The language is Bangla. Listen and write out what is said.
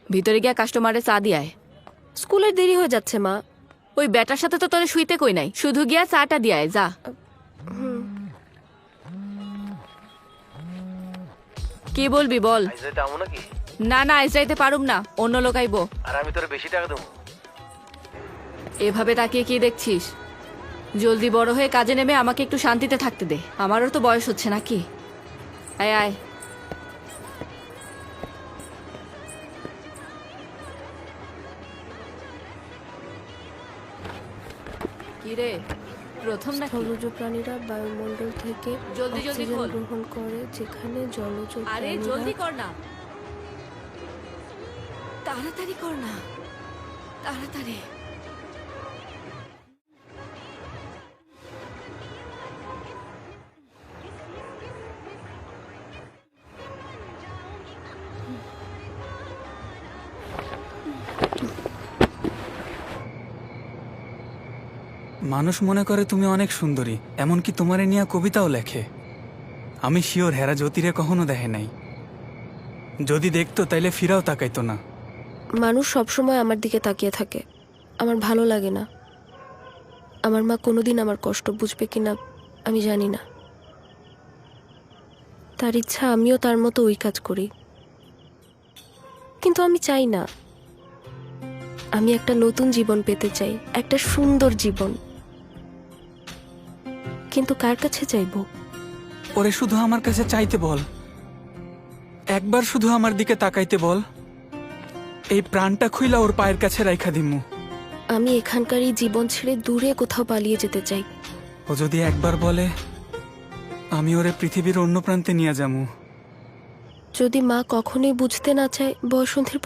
ভিতরে গিয়া কাস্টমারে চা দিয়ায়। স্কুলের দেরি হয়ে যাচ্ছে মা। ওই ব্যাটার সাথে তো তোরে শুইতে কই নাই, শুধু গিয়া চাটা দিয়ায় যা। কি বলবি বল। না না, আইজ যাইতে পারুম না, অন্য লোক আইবো। আর আমি তোরে বেশি টাকা দেবো। এভাবে তাকিয়ে কি দেখছিস? জলদি বড় হয়ে কাজে নেমে আমাকে একটু শান্তিতে থাকতে দে। আমারও তো বয়স হচ্ছে নাকি। আয় আয়। কি রে, প্রথম নাকি? স্থলজ প্রাণীরা বায়ুমণ্ডল থেকে জলদি জলদি অক্সিজেন খোল। গ্রহণ করে, যেখানে জলজ আরে প্রাণীরা জলদি কর না, তাড়াতাড়ি কর না, তাড়াতাড়ি। মানুষ মনে করে তুমি অনেক সুন্দরী, এমনকি তোমারে নিয়ে কবিতাও লেখে। আমি শিওর হেরা জ্যোতিরে কখনো দেখে নাই। যদি দেখতো তাইলে ফিরাও তাকাইতো না। মানুষ সবসময় আমার দিকে তাকিয়ে থাকে, আমার ভালো লাগে না। আমার মা কোনোদিন আমার কষ্ট বুঝবে কিনা আমি জানি না। তার ইচ্ছা আমিও তার মতো ওই কাজ করি, কিন্তু আমি চাই না। আমি একটা নতুন জীবন পেতে চাই, একটা সুন্দর জীবন। কিন্তু কার কাছে চাইবো? ওরে শুধু আমার কাছে চাইতে বল, একবার শুধু আমার দিকে তাকাইতে বল। এই প্রাণটা খুইলা ওর পায়ের কাছে রাইখা দিমু। আমি এখানকারই জীবন ছেড়ে দূরে কোথাও পালিয়ে যেতে চাই। ও যদি একবার বলে, আমি ওরে পৃথিবীর অন্য প্রান্তে নিয়ে যামু। যদি মা কখনোই বুঝতে না চায়, বয়সন্ধির পর